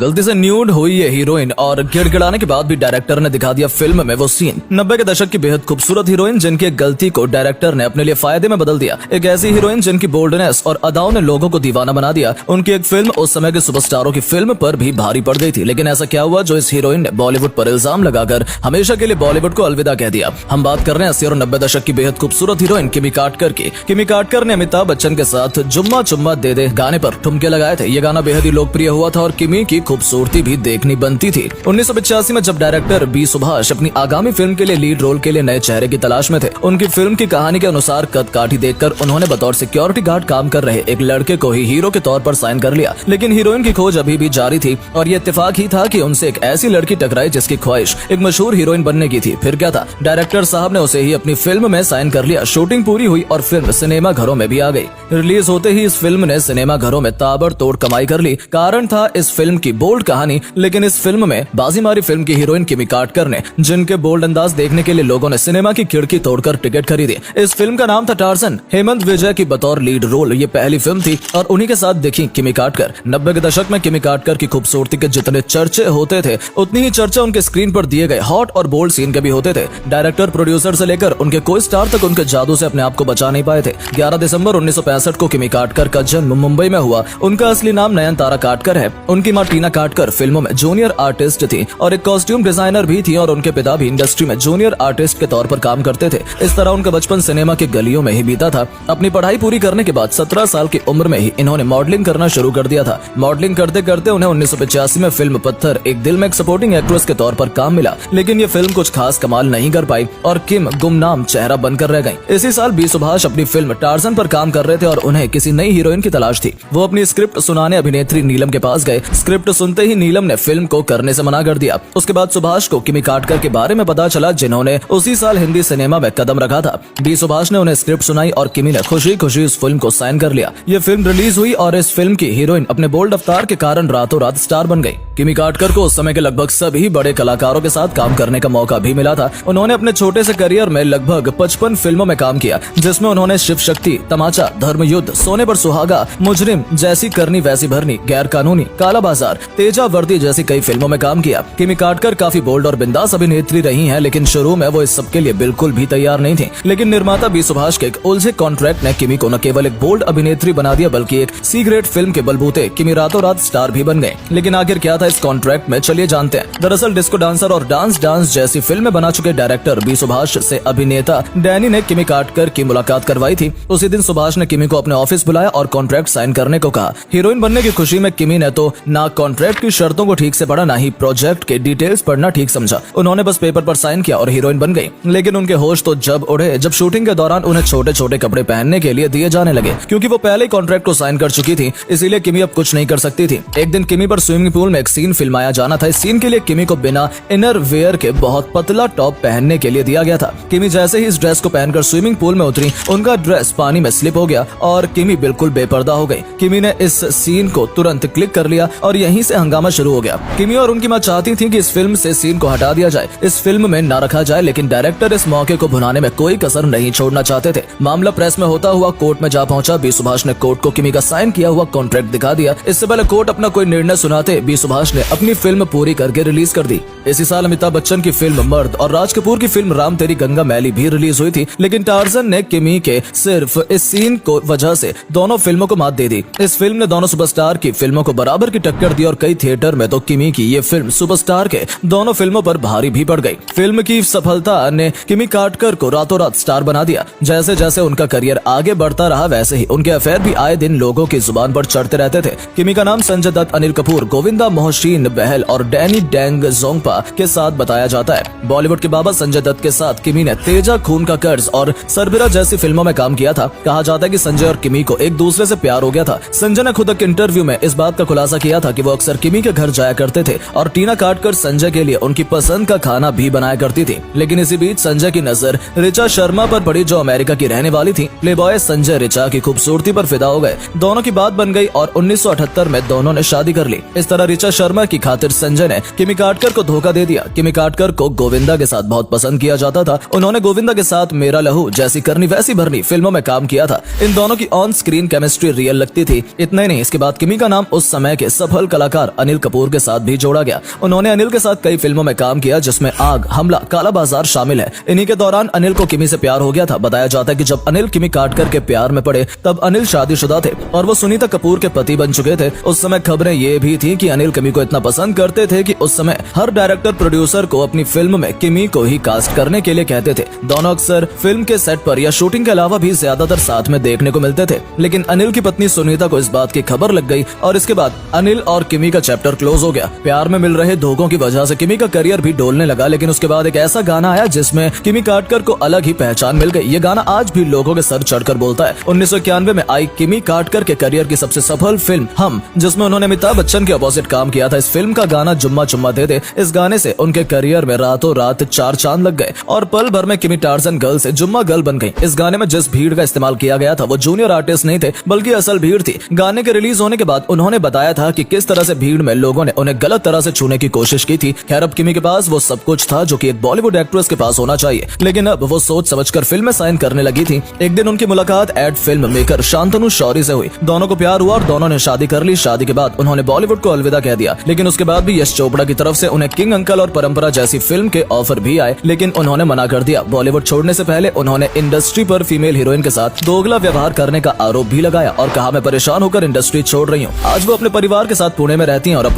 गलती से न्यूड हुई है हीरोइन और गिड़गिड़ाने के बाद भी डायरेक्टर ने दिखा दिया फिल्म में वो सीन। 90 के दशक की बेहद खूबसूरत हीरोइन जिनकी एक गलती को डायरेक्टर ने अपने लिए फायदे में बदल दिया। एक ऐसी हीरोइन जिनकी बोल्डनेस और अदाओं ने लोगों को दीवाना बना दिया। उनकी एक फिल्म उस समय के सुपरस्टारों की फिल्म पर भी भारी पड़ गई थी। लेकिन ऐसा क्या हुआ जो इस हीरोइन ने बॉलीवुड पर इल्जाम लगाकर हमेशा के लिए बॉलीवुड को अलविदा कह दिया। हम बात कर रहे हैं 80 और 90 दशक की बेहद खूबसूरत हीरोइन किमी काटकर की। किमी काटकर ने अमिताभ बच्चन के साथ जुम्मा चुम्मा दे दे गाने पर ठुमके लगाए थे। ये गाना बेहद ही लोकप्रिय हुआ था और किमी की खूबसूरती भी देखनी बनती थी। 1985 में जब डायरेक्टर बी सुभाष अपनी आगामी फिल्म के लिए लीड रोल के लिए नए चेहरे की तलाश में थे, उनकी फिल्म की कहानी के अनुसार कद काठी देखकर उन्होंने बतौर सिक्योरिटी गार्ड काम कर रहे एक लड़के को ही हीरो के तौर पर साइन कर लिया। लेकिन हीरोइन की खोज अभी भी जारी थी और ये इत्तेफाक ही था कि उनसे एक ऐसी लड़की टकराई जिसकी ख्वाहिश एक मशहूर हीरोइन बनने की थी। फिर क्या था, डायरेक्टर साहब ने उसे ही अपनी फिल्म में साइन कर लिया। शूटिंग पूरी हुई और फिल्म सिनेमा घरों में भी आ गई। रिलीज होते ही इस फिल्म ने सिनेमा घरों में ताबड़तोड़ कमाई कर ली। कारण था इस फिल्म की बोल्ड कहानी। लेकिन इस फिल्म में बाजी मारी फिल्म की हीरोइन किमी काटकर ने, जिनके बोल्ड अंदाज देखने के लिए लोगों ने सिनेमा की खिड़की तोड़कर टिकट खरीदे। इस फिल्म का नाम था टार्जन। हेमंत विजय की बतौर लीड रोल ये पहली फिल्म थी और उन्हीं के साथ देखी किमी काटकर। 90 के दशक में किमी काटकर की खूबसूरती के जितने चर्चे होते थे, उतनी ही चर्चा उनके स्क्रीन पर दिए गए हॉट और बोल्ड सीन के भी होते थे। डायरेक्टर, प्रोड्यूसर से लेकर उनके कोई स्टार तक उनके जादू से अपने आप को बचा नहीं पाए थे। 11 दिसंबर 1965 को किमी काटकर का जन्म मुंबई में हुआ। उनका असली नाम नयनतारा काटकर है। उनकी मां टीना काटकर फिल्मों में जूनियर आर्टिस्ट थी और एक कॉस्ट्यूम डिजाइनर भी थी और उनके पिता भी इंडस्ट्री में जूनियर आर्टिस्ट के तौर पर काम करते थे। इस तरह उनका बचपन सिनेमा के गलियों में ही बीता था। अपनी पढ़ाई पूरी करने के बाद 17 साल की उम्र में ही इन्होंने मॉडलिंग करना शुरू कर दिया था। मॉडलिंग करते करते उन्हें 1985 में फिल्म पत्थर एक दिल में एक सपोर्टिंग एक्ट्रेस के तौर पर काम मिला। लेकिन ये फिल्म कुछ खास कमाल नहीं कर पाई और किम गुमनाम चेहरा बनकर रह गई। इसी साल बी सुभाष अपनी फिल्म टार्जन पर काम कर रहे थे और उन्हें किसी नई हीरोइन की तलाश थी। वो अपनी स्क्रिप्ट सुनाने अभिनेत्री नीलम के पास गए। स्क्रिप्ट सुनते ही नीलम ने फिल्म को करने से मना कर दिया। उसके बाद सुभाष को किमी काटकर के बारे में पता चला, जिन्होंने उसी साल हिंदी सिनेमा में कदम रखा था। बी सुभाष ने उन्हें स्क्रिप्ट सुनाई और किमी ने खुशी खुशी इस फिल्म को साइन कर लिया। ये फिल्म रिलीज हुई और इस फिल्म की हीरोइन अपने बोल्ड अवतार के कारण रातों रात स्टार बन गई। किमी काटकर को उस समय के लगभग सभी बड़े कलाकारों के साथ काम करने का मौका भी मिला था। उन्होंने अपने छोटे से करियर में लगभग 55 फिल्मों में काम किया, जिसमें उन्होंने शिव शक्ति, तमाचा, धर्मयुद्ध, सोने पर सुहागा, मुजरिम, जैसी करनी वैसी भरनी, गैर कानूनी, काला बाजार, तेजा वर्दी जैसी कई फिल्मों में काम किया। किमी काटकर काफी बोल्ड और बिंदास अभिनेत्री रही हैं, लेकिन शुरू में वो इस सब के लिए बिल्कुल भी तैयार नहीं थी। लेकिन निर्माता बी सुभाष के एक उलझे कॉन्ट्रैक्ट ने किमी को न केवल एक बोल्ड अभिनेत्री बना दिया, बल्कि एक सी ग्रेड फिल्म के बलबूते किमी रातों रात स्टार भी बन गए। लेकिन आखिर क्या था इस कॉन्ट्रैक्ट में, चलिए जानते हैं। दरअसल डिस्को डांसर और डांस जैसी फिल्में बना चुके डायरेक्टर बी सुभाष से अभिनेता डैनी ने किमी काटकर की मुलाकात करवाई थी। उसी दिन सुभाष ने किमी को अपने ऑफिस बुलाया और कॉन्ट्रैक्ट साइन करने को कहा। हीरोइन बनने की खुशी में किमी ने तो ना कॉन्ट्रैक्ट की शर्तों को ठीक से पढ़ा, ना ही प्रोजेक्ट के डिटेल्स पढ़ना ठीक समझा। उन्होंने बस पेपर पर साइन किया और हीरोइन बन गई। लेकिन उनके होश तो जब उड़े जब शूटिंग के दौरान उन्हें छोटे छोटे कपड़े पहनने के लिए दिए जाने लगे। क्योंकि वो पहले ही कॉन्ट्रैक्ट को साइन कर चुकी थी, इसीलिए किमी अब कुछ नहीं कर सकती थी। एक दिन किमी पर स्विमिंग पूल में एक सीन फिल्माया जाना था। इस सीन के लिए किमी को बिना इनर वेयर के बहुत पतला टॉप पहनने के लिए दिया गया था। किमी जैसे ही इस ड्रेस को पहनकर स्विमिंग पूल में उतरी, उनका ड्रेस पानी में स्लिप हो गया और किमी बिल्कुल बेपर्दा हो गई। किमी ने इस सीन को तुरंत क्लिक कर लिया और यहीं से हंगामा शुरू हो गया। किमी और उनकी मां चाहती थी कि इस फिल्म से सीन को हटा दिया जाए, इस फिल्म में न रखा जाए, लेकिन डायरेक्टर इस मौके को भुनाने में कोई कसर नहीं छोड़ना चाहते थे। मामला प्रेस में होता हुआ कोर्ट में जा पहुंचा। बी सुभाष ने कोर्ट को किमी का साइन किया हुआ कॉन्ट्रैक्ट दिखा दिया। इससे पहले कोर्ट अपना कोई निर्णय सुनाते बी सुभाष ने अपनी फिल्म पूरी करके रिलीज कर दी। इसी साल अमिताभ बच्चन की फिल्म मर्द और राज कपूर की फिल्म राम तेरी गंगा मैली भी रिलीज हुई थी। लेकिन टार्जन ने किमी के सिर्फ इस सीन को वजह से दोनों फिल्मों को मात दे दी। इस फिल्म ने दोनों सुपरस्टार की फिल्मों को बराबर की टक्कर दी और कई थिएटर में तो किमी की ये फिल्म सुपरस्टार के दोनों फिल्मों पर भारी भी पड़ गई। फिल्म की सफलता ने किमी काटकर को रातों रात स्टार बना दिया। जैसे जैसे उनका करियर आगे बढ़ता रहा, वैसे ही उनके अफेयर भी आए दिन लोगों की जुबान पर चढ़ते रहते थे। किमी का नाम संजय दत्त, अनिल कपूर, गोविंदा मोहसिन बहल और डैनी डेंग जोंगपा के साथ बताया जाता है। बॉलीवुड के बाबा संजय दत्त के साथ किमी ने तेजा, खून का कर्ज और सरबिरा जैसी फिल्मों में काम किया था। कहा जाता है कि संजय और किमी को एक दूसरे से प्यार हो गया था। संजय ने खुद एक इंटरव्यू में इस बात का खुलासा किया था कि वो अक्सर किमी के घर जाया करते थे और टीना काटकर संजय के लिए उनकी पसंद का खाना भी बनाया करती थी। लेकिन इसी बीच संजय की नजर रिचा शर्मा पर पड़ी, जो अमेरिका की रहने वाली थी। प्लेबॉय संजय रिचा की खूबसूरती पर फिदा हो गए। दोनों की बात बन गई और 1978 में दोनों ने शादी कर ली। इस तरह रिचा शर्मा की खातिर संजय ने किमी काटकर को धोखा दे दिया। किमी काटकर को गोविंदा के साथ बहुत पसंद किया जाता था। उन्होंने गोविंदा के साथ मेरा लहू, जैसी करनी वैसी भरनी फिल्मों में काम किया था। इन दोनों की ऑन स्क्रीन केमिस्ट्री रियल लगती थी। इतना ही नहीं, इसके बाद किमी का नाम उस समय के सफल कलाकार अनिल कपूर के साथ भी जोड़ा गया। उन्होंने अनिल के साथ कई फिल्मों में काम किया जिसमें आग, हमला, काला बाजार शामिल है। इन्हीं के दौरान अनिल को किमी से प्यार हो गया था। बताया जाता है कि जब अनिल किमी काटकर के प्यार में पड़े तब अनिल शादीशुदा थे और वो सुनीता कपूर के पति बन चुके थे। उस समय खबरें ये भी थी कि अनिल किमी को इतना पसंद करते थे कि उस समय हर डायरेक्टर प्रोड्यूसर को अपनी फिल्म में किमी को ही कास्ट करने के लिए कहते थे। दोनों अक्सर फिल्म के सेट पर या शूटिंग के अलावा भी ज्यादातर साथ में देखने को मिलते थे। लेकिन अनिल की पत्नी सुनीता को इस बात की खबर लग गई और इसके बाद अनिल और किमी का चैप्टर क्लोज हो गया। प्यार में मिल रहे धोखों की वजह से किमी का करियर भी डोलने लगा। लेकिन उसके बाद एक ऐसा गाना आया जिसमें किमी काटकर को अलग ही पहचान मिल गई। ये गाना आज भी लोगों के सर चढ़कर बोलता है। 1991 में आई किमी काटकर के करियर की सबसे सफल फिल्म हम, जिसमें उन्होंने अमिताभ बच्चन के अपोजिट काम किया था। इस फिल्म का गाना जुम्मा जुम्मा दे दे, इस गाने से उनके करियर में रातों रात 4 चांद लग गए और पल भर में किमी टार्जन गर्ल से जुम्मा गर्ल बन गई। इस गाने में जिस भीड़ का इस्तेमाल किया गया था वो जूनियर आर्टिस्ट नहीं थे बल्कि असल भीड़ थी। गाने के रिलीज होने के बाद उन्होंने बताया था कि किस तरह से भीड़ में लोगों ने उन्हें गलत तरह से छूने की कोशिश की थी। खैर, अब किमी के पास वो सब कुछ था जो कि एक बॉलीवुड एक्ट्रेस के पास होना चाहिए, लेकिन अब वो सोच समझकर फिल्में साइन करने लगी थी। एक दिन उनकी मुलाकात ad film maker Shantanu Shourie से हुई। दोनों को प्यार हुआ और दोनों ने शादी कर ली। शादी के बाद उन्होंने बॉलीवुड को अलविदा कह दिया। लेकिन उसके बाद भी यश चोपड़ा की तरफ से उन्हें किंग अंकल और परंपरा जैसी फिल्म के ऑफर भी आए, लेकिन उन्होंने मना कर दिया। बॉलीवुड छोड़ने से पहले उन्होंने इंडस्ट्री पर फीमेल हीरोइन के साथ दोगला व्यवहार करने का आरोप भी लगाया और कहा, मैं परेशान होकर इंडस्ट्री छोड़ रही हूँ। आज वो अपने परिवार के साथ पुणे में रहती हैं और अपने